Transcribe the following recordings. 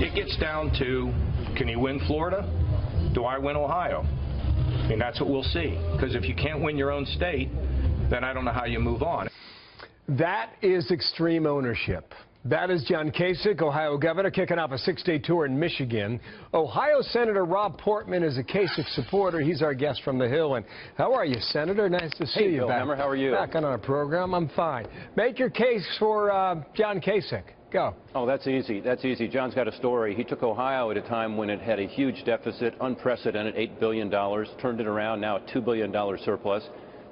It gets down to, can he win Florida? Do I win Ohio? I mean, that's what we'll see. Because if you can't win your own state, then I don't know how you move on. That is extreme ownership. That is John Kasich, Ohio governor, kicking off a 6-day tour in Michigan. Ohio Senator Rob Portman is a Kasich supporter. He's our guest from the Hill. And how are you, Senator? Nice to see you Bill back. Hammer, how are you? Back on our program. I'm fine. Make your case for John Kasich. Go. Oh, that's easy. That's easy. John's got a story. He took Ohio at a time when it had a huge deficit, unprecedented, $8 billion, turned it around, now a $2 billion surplus.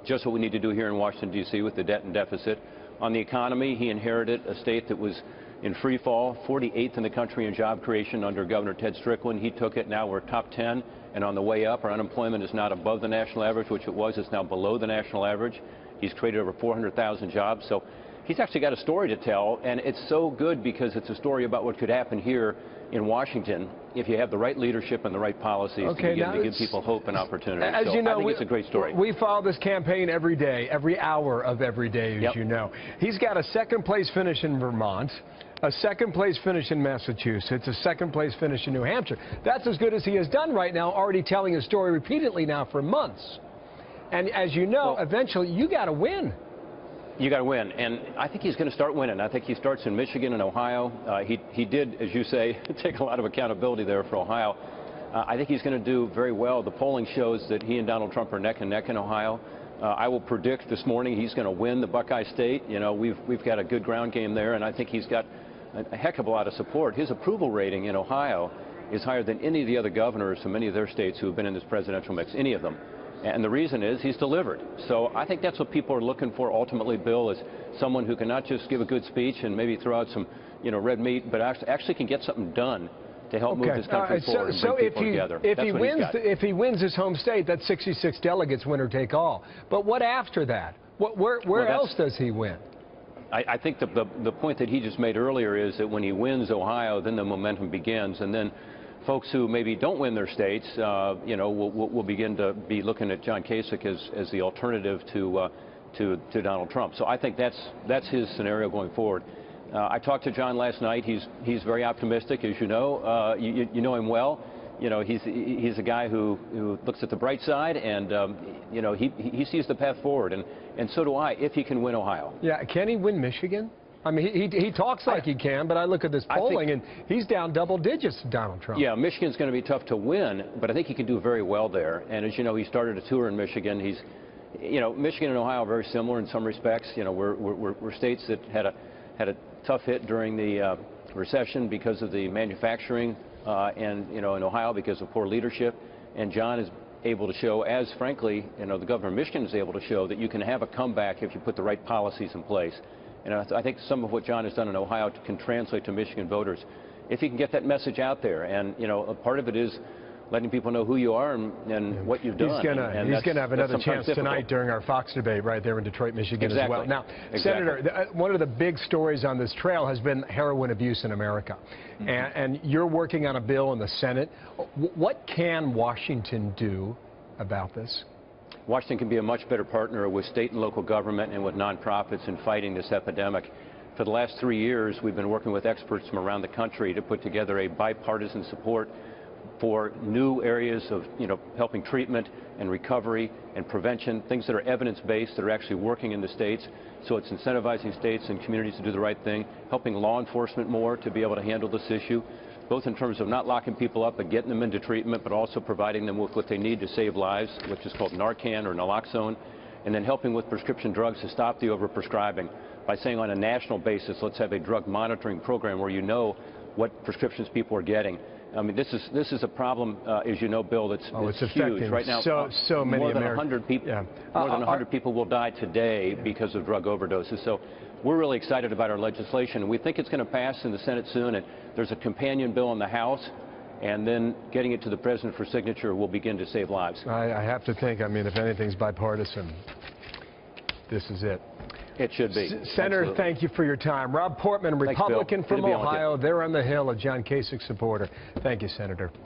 Just what we need to do here in Washington, D.C. with the debt and deficit. On the economy, he inherited a state that was in free fall, 48th in the country in job creation under Governor Ted Strickland. He took it. Now we're top 10 and on the way up. Our unemployment is not above the national average, which it was. It's now below the national average. He's created over 400,000 jobs. So he's actually got a story to tell, and it's so good because it's a story about what could happen here in Washington if you have the right leadership and the right policies to begin to give people hope and opportunity. As so you know, I think it's a great story. We follow this campaign every day, every hour of every day, as you know. He's got a second-place finish in Vermont, a second-place finish in Massachusetts, a second-place finish in New Hampshire. That's as good as he has done right now, already telling his story repeatedly now for months. And as you know, eventually you got to win. You got to win, and I think he's going to start winning. I think he starts in Michigan and Ohio. He did, as you say, take a lot of accountability there for Ohio. I think he's going to do very well. The polling shows that he and Donald Trump are neck and neck in Ohio. I will predict this morning he's going to win the Buckeye State. You know, we've got a good ground game there, and I think he's got a heck of a lot of support. His approval rating in Ohio is higher than any of the other governors from many of their states who have been in this presidential mix, any of them. And the reason is he's delivered. So I think that's what people are looking for ultimately, Bill, is someone who can not just give a good speech and maybe throw out some, red meat, but actually can get something done to help move this country forward and bring people together. If he wins his home state, that's 66 delegates, winner take all. But what after that? Where else does he win? I think the point that he just made earlier is that when he wins Ohio, then the momentum begins, and then folks who maybe don't win their states, will begin to be looking at John Kasich as the alternative to Donald Trump. So I think that's his scenario going forward. I talked to John last night. He's very optimistic, as you know. You know him well. He's a guy who looks at the bright side, and he sees the path forward, and so do I, if he can win Ohio. Yeah, can he win Michigan? I mean, he talks like he can, but I look at this polling, and he's down double digits to Donald Trump. Yeah, Michigan's going to be tough to win, but I think he can do very well there. And as you know, he started a tour in Michigan. Michigan and Ohio are very similar in some respects. We're states that had a tough hit during the recession because of the manufacturing, and in Ohio because of poor leadership. And John is able to show, as frankly, the governor of Michigan is able to show, that you can have a comeback if you put the right policies in place. And I think some of what John has done in Ohio can translate to Michigan voters if he can get that message out there. And, a part of it is letting people know who you are and what you've done. He's going to have another chance tonight during our Fox debate right there in Detroit, Michigan as well. Now, Senator, one of the big stories on this trail has been heroin abuse in America. And you're working on a bill in the Senate. What can Washington do about this? Washington can be a much better partner with state and local government and with nonprofits in fighting this epidemic. For the last 3 years, we've been working with experts from around the country to put together a bipartisan support for new areas of, helping treatment and recovery and prevention, things that are evidence-based, that are actually working in the states. So it's incentivizing states and communities to do the right thing, helping law enforcement more to be able to handle this issue, both in terms of not locking people up but getting them into treatment, but also providing them with what they need to save lives, which is called Narcan or naloxone, and then helping with prescription drugs to stop the overprescribing by saying on a national basis, let's have a drug monitoring program where you know what prescriptions people are getting. I mean, this is a problem, as you know, Bill, that's huge right now. So many more than Americans. 100 people, more than 100 people will die today because of drug overdoses. So we're really excited about our legislation. We think it's going to pass in the Senate soon, and there's a companion bill in the House, and then getting it to the President for signature will begin to save lives. I have to think, if anything's bipartisan, this is it. It should be. Senator, Absolutely. Thank you for your time. Rob Portman, Republican from Ohio. They're on the Hill, a John Kasich supporter. Thank you, Senator.